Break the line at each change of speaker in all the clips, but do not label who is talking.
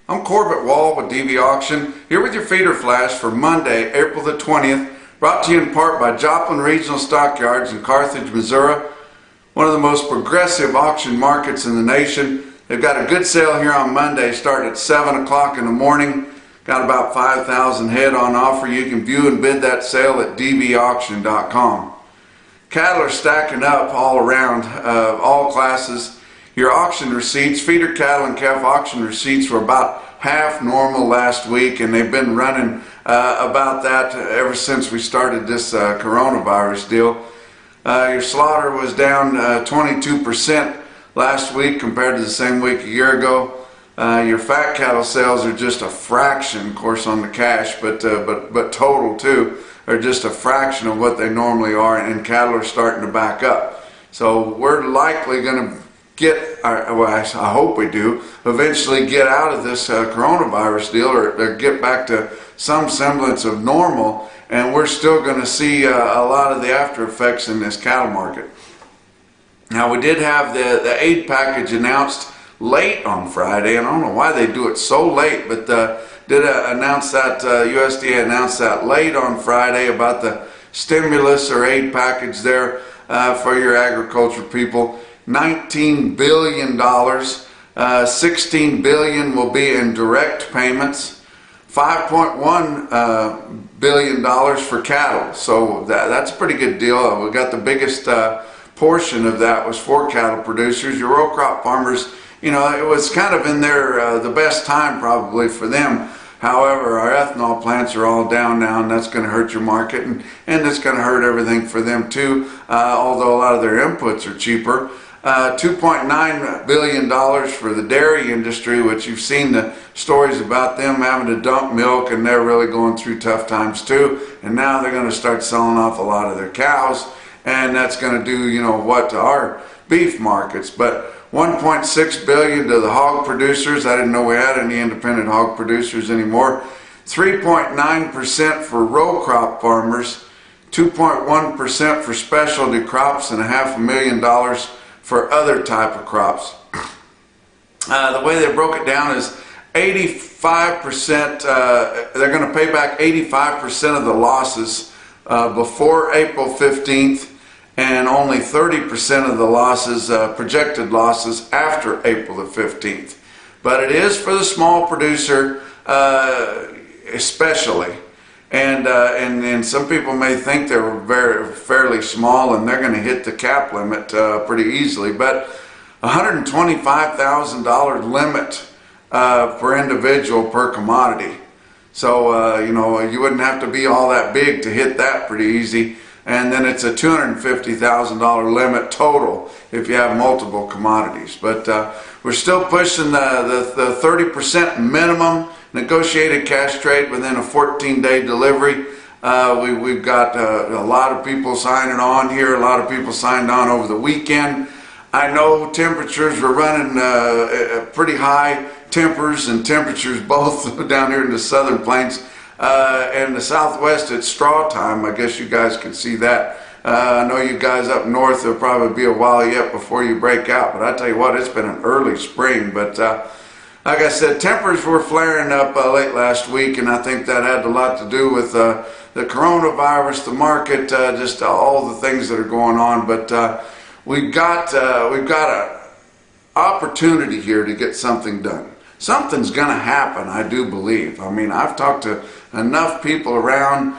I'm Corbett Wall with DV Auction, here with your feeder flash for Monday, April the 20th, brought to you in part by Joplin Regional Stockyards in Carthage, Missouri, one of the most progressive auction markets in the nation. They've got a good sale here on Monday, starting at 7 o'clock in the morning. Got about 5,000 head on offer. You can view and bid that sale at dvauction.com. Cattle are stacking up all around, all classes. Your auction receipts, feeder cattle and calf auction receipts were about half normal last week, and they've been running about that ever since we started this coronavirus deal. Your slaughter was down 22% last week compared to the same week a year ago. Your fat cattle sales are just a fraction, of course, on the cash, but total too, are just a fraction of what they normally are, and cattle are starting to back up. So we're likely going to I hope we do, eventually get out of this coronavirus deal, or get back to some semblance of normal, and we're still going to see a lot of the after effects in this cattle market. Now, we did have the aid package announced late on Friday, and I don't know why they do it so late, but did announce that, USDA announced that late on Friday about the stimulus or aid package there for your agriculture people. $19 billion, $16 billion will be in direct payments, $5.1 billion for cattle. So that's a pretty good deal. We got the biggest portion of that was for cattle producers. Your row crop farmers, you know, it was kind of in their the best time probably for them. However, our ethanol plants are all down now, and that's going to hurt your market, and it's going to hurt everything for them too, although a lot of their inputs are cheaper. $2.9 billion for the dairy industry, which you've seen the stories about them having to dump milk, and they're really going through tough times too. And now they're going to start selling off a lot of their cows, and that's going to do, you know what, to our beef markets. But $1.6 billion to the hog producers. I didn't know we had any independent hog producers anymore. 3.9% for row crop farmers, 2.1% for specialty crops, and $500,000 for other type of crops. The way they broke it down is 85%, they're going to pay back 85% of the losses before April 15th, and only 30% of the losses, projected losses, after April the 15th. But it is for the small producer especially. And some people may think they're fairly small and they're going to hit the cap limit pretty easily, but $125,000 limit per individual per commodity. So you know, you wouldn't have to be all that big to hit that pretty easy. And then it's a $250,000 limit total if you have multiple commodities. But we're still pushing the 30% minimum negotiated cash trade within a 14-day delivery. We've got a lot of people signing on here. A lot of people signed on over the weekend. I know temperatures were running pretty high temperatures both down here in the southern plains. And the southwest, it's straw time. I guess you guys can see that. I know you guys up north, it'll probably be a while yet before you break out. But I tell you what, it's been an early spring. But like I said, tempers were flaring up late last week, and I think that had a lot to do with the coronavirus, the market, just all the things that are going on. But we've got an opportunity here to get something done. Something's going to happen, I do believe. I mean, I've talked to enough people around,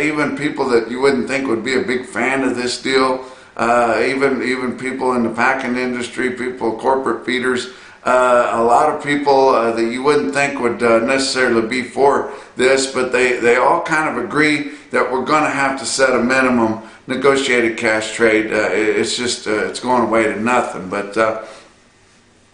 even people that you wouldn't think would be a big fan of this deal, even people in the packing industry, people, corporate feeders, a lot of people that you wouldn't think would necessarily be for this, but they all kind of agree that we're going to have to set a minimum negotiated cash trade. It's just, it's going away to nothing. But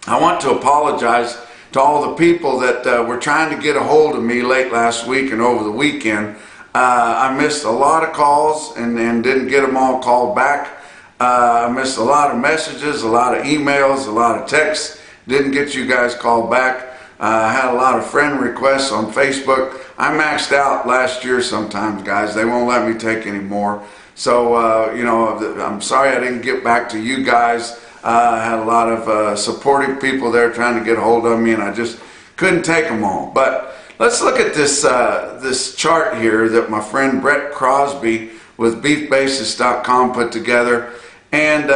I want to apologize to all the people that were trying to get a hold of me late last week and over the weekend. I missed a lot of calls and didn't get them all called back. I missed a lot of messages, a lot of emails, a lot of texts. Didn't get you guys called back. I had a lot of friend requests on Facebook. I maxed out last year sometimes, guys. They won't let me take any more. So, you know, I'm sorry I didn't get back to you guys. I had a lot of supportive people there trying to get a hold of me, and I just couldn't take them all. But let's look at this this chart here that my friend Brett Crosby with beefbasis.com put together. And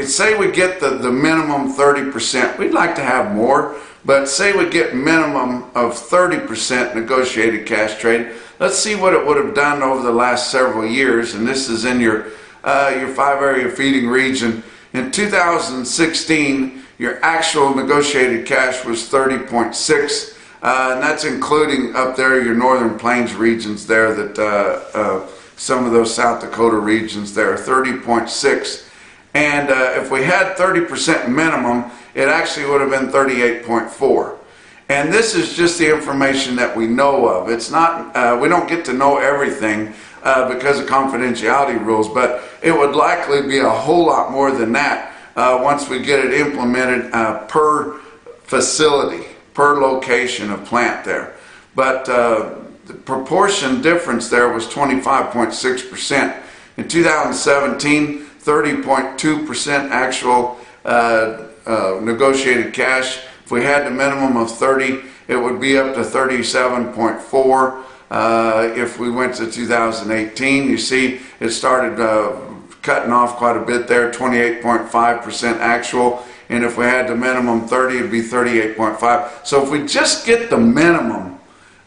say we get the minimum 30%. We'd like to have more, but say we get minimum of 30% negotiated cash trade. Let's see what it would have done over the last several years. And this is in your 5-area feeding region. In 2016, your actual negotiated cash was 30.6. And that's including up there your northern plains regions there, that some of those South Dakota regions there, 30.6. And if we had 30% minimum, it actually would have been 38.4. And this is just the information that we know of. It's not, we don't get to know everything because of confidentiality rules, but it would likely be a whole lot more than that once we get it implemented per facility, per location of plant there. But the proportion difference there was 25.6%. In 2017, 30.2% actual negotiated cash. If we had the minimum of 30, it would be up to 37.4. If we went to 2018, you see it started cutting off quite a bit there, 28.5% actual. And if we had the minimum 30, it'd be 38.5. So if we just get the minimum,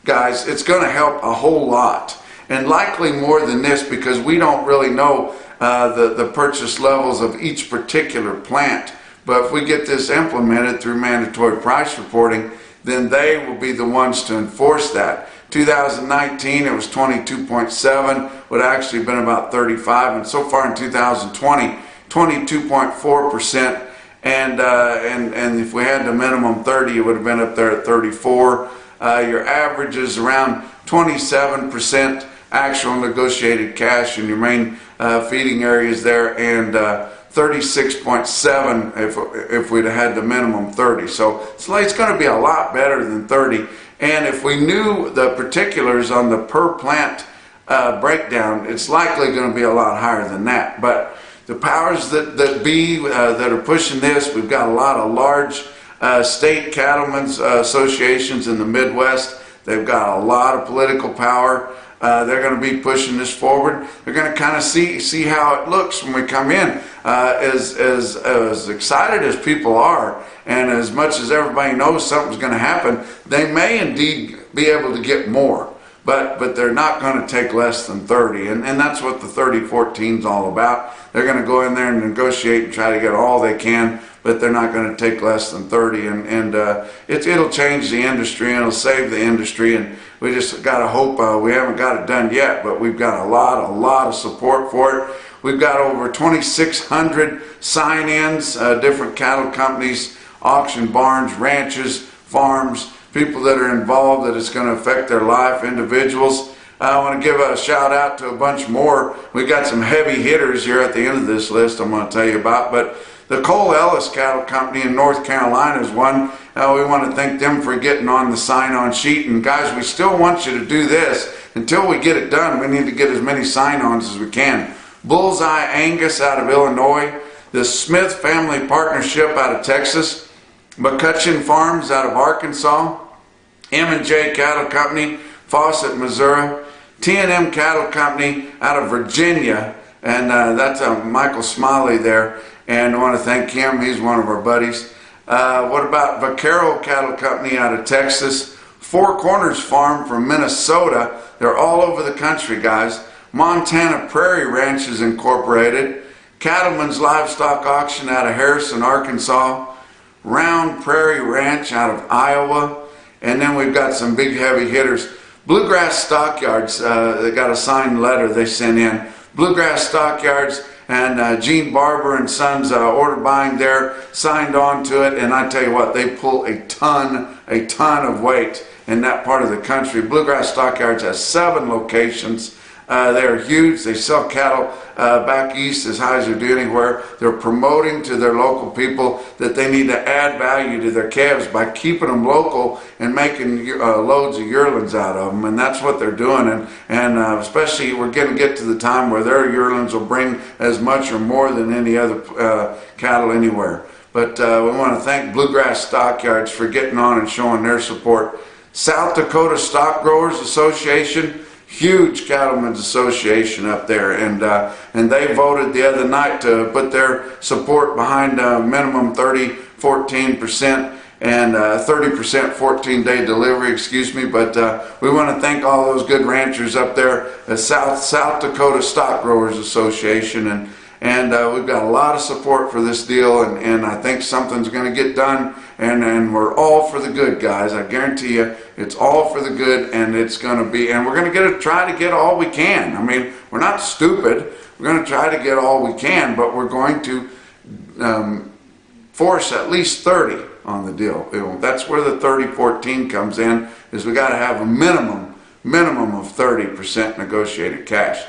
guys, it's going to help a whole lot. And likely more than this, because we don't really know the purchase levels of each particular plant. But if we get this implemented through mandatory price reporting, then they will be the ones to enforce that. 2019, it was 22.7, would actually been about 35, and so far in 2020, 22.4%. And if we had the minimum 30, it would have been up there at 34. Your average is around 27% actual negotiated cash in your main feeding areas there, and 36.7 if we'd have had the minimum 30. So it's going to be a lot better than 30. And if we knew the particulars on the per plant breakdown, it's likely going to be a lot higher than that. But the powers that be that are pushing this, we've got a lot of large state cattlemen's associations in the Midwest. They've got a lot of political power. They're going to be pushing this forward. They're going to kind of see how it looks when we come in. As excited as people are, and as much as everybody knows something's going to happen, they may indeed be able to get more, but they're not going to take less than 30, and that's what the 30-14 is all about. They're going to go in there and negotiate and try to get all they can, but they're not going to take less than 30, and it'll change the industry, and it'll save the industry, and we just got to hope. We haven't got it done yet, but we've got a lot of support for it. We've got over 2,600 sign-ins, different cattle companies, auction barns, ranches, farms, people that are involved that it's going to affect their life, individuals. I want to give a shout out to a bunch more. We got some heavy hitters here at the end of this list I'm going to tell you about, but the Cole Ellis Cattle Company in North Carolina is one. We want to thank them for getting on the sign-on sheet. And guys, we still want you to do this. Until we get it done, we need to get as many sign-ons as we can. Bullseye Angus out of Illinois, the Smith Family Partnership out of Texas, McCutcheon Farms out of Arkansas, M&J Cattle Company, Fawcett, Missouri, T&M Cattle Company out of Virginia, and that's Michael Smiley there, and I want to thank him. He's one of our buddies. What about Vaquero Cattle Company out of Texas, Four Corners Farm from Minnesota? They're all over the country, guys. Montana Prairie Ranches Incorporated, Cattleman's Livestock Auction out of Harrison, Arkansas, Round Prairie Ranch out of Iowa, and then we've got some big heavy hitters. Bluegrass Stockyards, they got a signed letter they sent in. Bluegrass Stockyards and Gene Barber and Sons order buying there, signed on to it, and I tell you what, they pull a ton of weight in that part of the country. Bluegrass Stockyards has 7 locations. They're huge. They sell cattle back east as high as they do anywhere. They're promoting to their local people that they need to add value to their calves by keeping them local and making loads of yearlings out of them. And that's what they're doing. And especially we're going to get to the time where their yearlings will bring as much or more than any other cattle anywhere. But we want to thank Bluegrass Stockyards for getting on and showing their support. South Dakota Stock Growers Association, huge cattlemen's association up there, and they voted the other night to put their support behind minimum 14% and 30% 14-day delivery, excuse me. But we want to thank all those good ranchers up there at South Dakota Stock Growers Association, and we've got a lot of support for this deal, and I think something's going to get done, and we're all for the good, guys. I guarantee you, it's all for the good, and it's going to be, and we're going to try to get all we can. I mean, we're not stupid. We're going to try to get all we can, but we're going to force at least 30 on the deal. That's where the 30-14 comes in, is we got to have a minimum of 30% negotiated cash.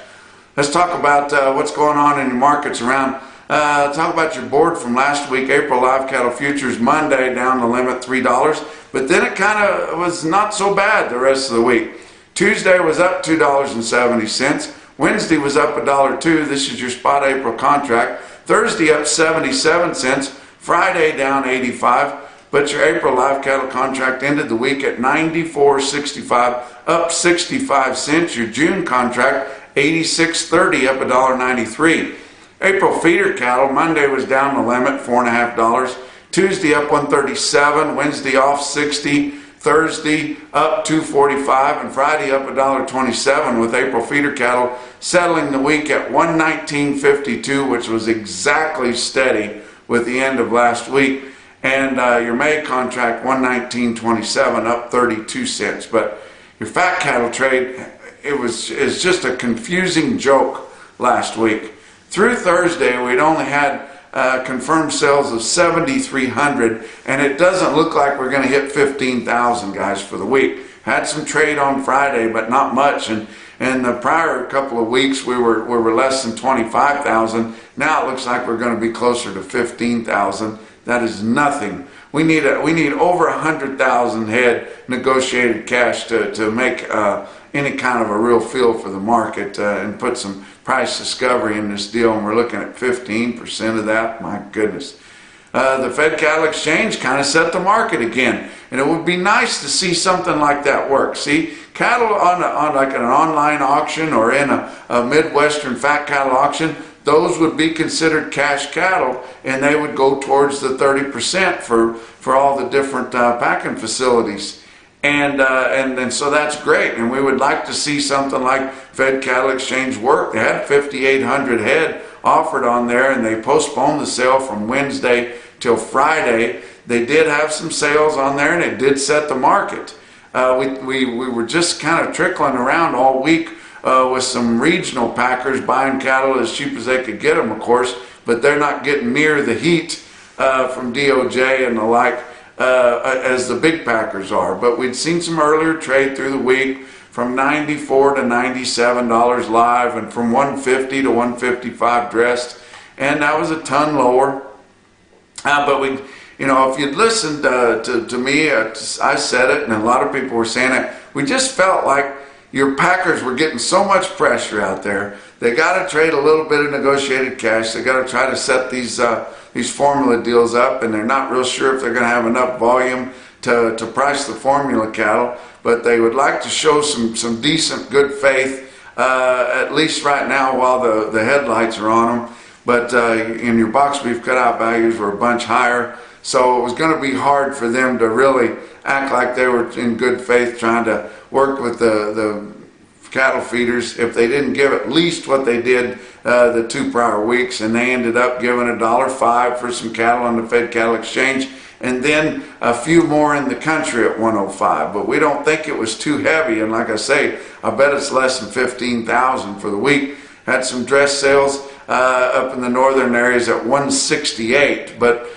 Let's talk about what's going on in the markets around. Talk about your board from last week. April live cattle futures Monday down the limit $3, but then it kind of was not so bad the rest of the week. Tuesday was up $2.70. Wednesday was up $1.02. This is your spot April contract. Thursday up 77 cents. Friday down 85. But your April live cattle contract ended the week at 94.65, up 65 cents. Your June contract 86.30, up $1.93. April feeder cattle Monday was down the limit $4.50. Tuesday up 137. Wednesday off 60. Thursday up 2.45, and Friday up $1.27, with April feeder cattle settling the week at 119.52, which was exactly steady with the end of last week. And your May contract 119.27, up 32 cents. But your fat cattle trade, is just a confusing joke last week. Through Thursday, we'd only had confirmed sales of 7,300, and it doesn't look like we're going to hit 15,000, guys, for the week. Had some trade on Friday, but not much. And the prior couple of weeks, we were less than 25,000. Now it looks like we're going to be closer to 15,000. That is nothing. We need over 100,000 head negotiated cash to make any kind of a real feel for the market and put some price discovery in this deal, and we're looking at 15% of that. My goodness. The Fed Cattle Exchange kind of set the market again, and it would be nice to see something like that work. See, cattle on like an online auction or in a Midwestern fat cattle auction, those would be considered cash cattle, and they would go towards the 30% for all the different packing facilities. And so that's great, and we would like to see something like Fed Cattle Exchange work. They had 5,800 head offered on there, and they postponed the sale from Wednesday till Friday. They did have some sales on there, and it did set the market. We were just kind of trickling around all week with some regional packers buying cattle as cheap as they could get them, of course, but they're not getting near the heat from DOJ and the like as the big packers are. But we'd seen some earlier trade through the week from $94 to $97 live, and from $150 to $155 dressed, and that was a ton lower. But we, if you'd listened to me, I said it, and a lot of people were saying it. We just felt like your packers were getting so much pressure out there. They got to trade a little bit of negotiated cash. They got to try to set these formula deals up, and they're not real sure if they're going to have enough volume to price the formula cattle. But they would like to show some decent good faith, at least right now while the headlights are on them. But in your box beef cutout values were a bunch higher, so it was going to be hard for them to really act like they were in good faith trying to work with the cattle feeders if they didn't give at least what they did the 2 prior weeks. And they ended up giving $1.05 for some cattle on the Fed Cattle Exchange, and then a few more in the country at 105. But we don't think it was too heavy, and like I say, I bet it's less than 15,000 for the week. Had some dress sales up in the northern areas at 168, but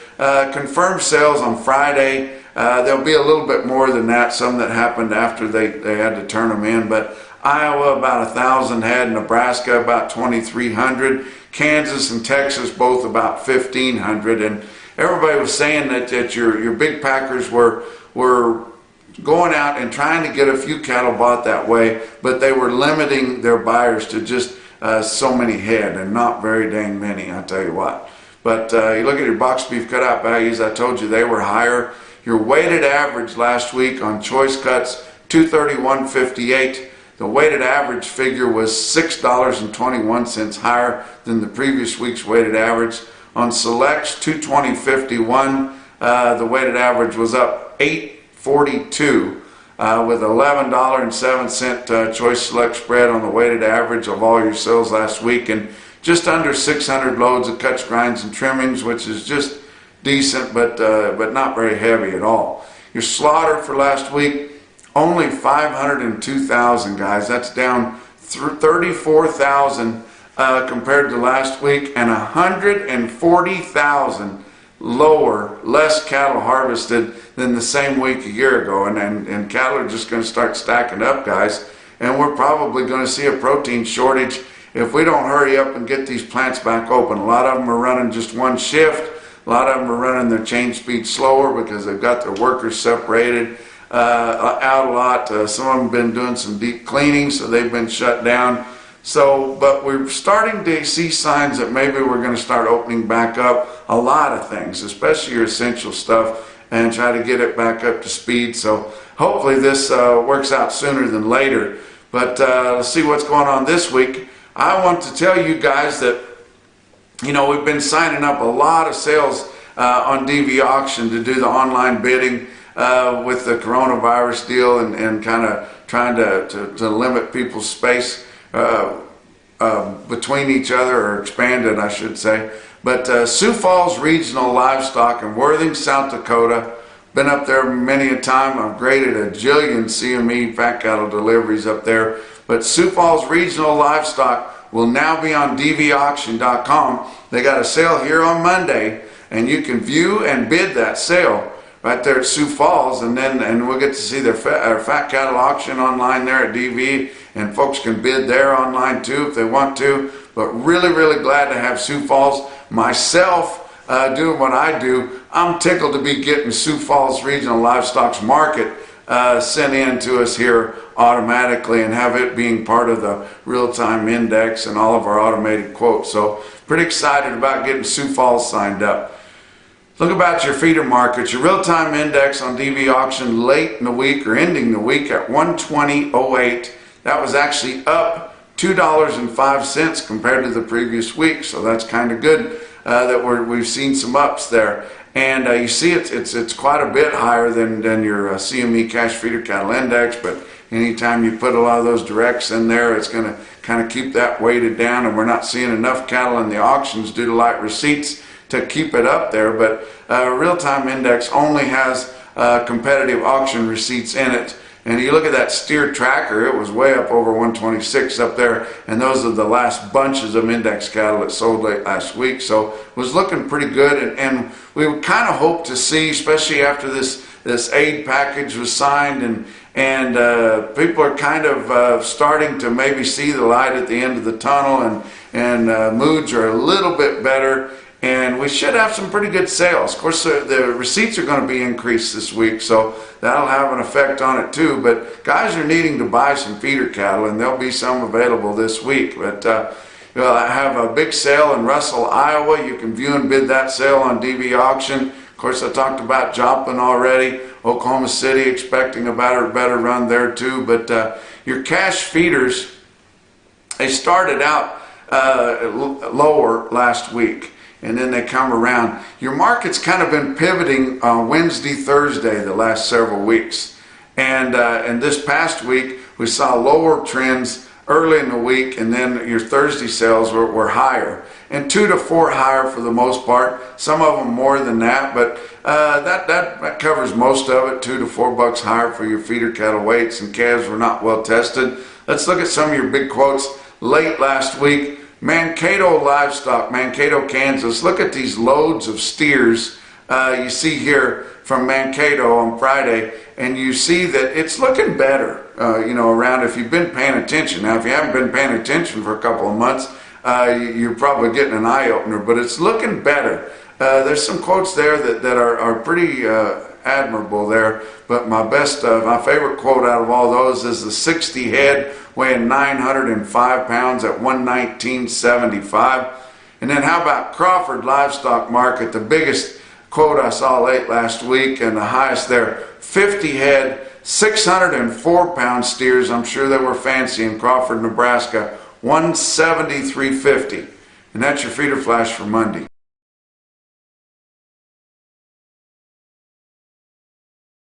confirmed sales on Friday, there'll be a little bit more than that, some that happened after they had to turn them in. But Iowa about 1,000 head, Nebraska about 2,300, Kansas and Texas both about 1,500, and everybody was saying that your big packers were going out and trying to get a few cattle bought that way, but they were limiting their buyers to just so many head, and not very dang many, I tell you what. But you look at your box beef cutout values, I told you they were higher. Your weighted average last week on choice cuts, $231.58. The weighted average figure was $6.21 higher than the previous week's weighted average. On selects, $220.51. The weighted average was up $8.42 with $11.07 choice select spread on the weighted average of all your sales last week, and just under 600 loads of cuts, grinds, and trimmings, which is just decent, but not very heavy at all. Your slaughter for last week, only 502,000, guys. That's down 34,000 compared to last week, and 140,000 less cattle harvested than the same week a year ago. And cattle are just going to start stacking up, guys. And we're probably going to see a protein shortage if we don't hurry up and get these plants back open. A lot of them are running just one shift. A lot of them are running their change speed slower because they've got their workers separated out a lot. Some of them have been doing some deep cleaning, so they've been shut down. So, but we're starting to see signs that maybe we're going to start opening back up a lot of things, especially your essential stuff, and try to get it back up to speed. So hopefully this works out sooner than later. But let's see what's going on this week. I want to tell you guys that, you know, we've been signing up a lot of sales on DV Auction to do the online bidding with the coronavirus deal, and kind of trying to limit people's space between each other, or expand it, I should say. But Sioux Falls Regional Livestock in Worthing, South Dakota. Been up there many a time. I've graded a jillion CME fat cattle deliveries up there. But Sioux Falls Regional Livestock will now be on dvauction.com. They got a sale here on Monday, and you can view and bid that sale right there at Sioux Falls, and we'll get to see their fat cattle auction online there at DV, and folks can bid there online too if they want to. But really, really glad to have Sioux Falls. Myself doing what I do, I'm tickled to be getting Sioux Falls Regional Livestock's market sent in to us here automatically, and have it being part of the real-time index and all of our automated quotes. So pretty excited about getting Sioux Falls signed up. Look about your feeder markets. Your real-time index on DV Auction late in the week, or ending the week, at 120.08. That was actually up $2.05 compared to the previous week, so that's kind of good that we've seen some ups there. And you see it's quite a bit higher than your CME Cash Feeder Cattle Index, but anytime you put a lot of those directs in there, it's going to kind of keep that weighted down, and we're not seeing enough cattle in the auctions due to light receipts to keep it up there. But real-time index only has competitive auction receipts in it. And you look at that steer tracker, it was way up over 126 up there, and those are the last bunches of index cattle that sold late last week. So it was looking pretty good, and we would kind of hope to see, especially after this aid package was signed, and people are kind of starting to maybe see the light at the end of the tunnel, and moods are a little bit better. And we should have some pretty good sales. Of course, the receipts are going to be increased this week, so that'll have an effect on it too. But guys are needing to buy some feeder cattle, and there'll be some available this week. But I have a big sale in Russell, Iowa. You can view and bid that sale on DV Auction. Of course, I talked about Joplin already. Oklahoma City expecting a better run there too. But your cash feeders, they started out lower last week, and then they come around. Your market's kind of been pivoting Wednesday, Thursday the last several weeks. And this past week, we saw lower trends early in the week, and then your Thursday sales were higher. And 2 to 4 higher for the most part. Some of them more than that, but that covers most of it. $2 to $4 higher for your feeder cattle weights, and calves were not well tested. Let's look at some of your big quotes late last week. Mankato Livestock, Mankato, Kansas. Look at these loads of steers you see here from Mankato on Friday, and you see that it's looking better, around, if you've been paying attention. Now, if you haven't been paying attention for a couple of months, you're probably getting an eye-opener, but it's looking better. There's some quotes there that are pretty admirable there, but my favorite quote out of all those is the 60 head weighing 905 pounds at 119.75. And then how about Crawford Livestock Market, the biggest quote I saw late last week and the highest there, 50 head, 604 pound steers. I'm sure they were fancy in Crawford, Nebraska, 173.50. And that's your feeder flash for Monday.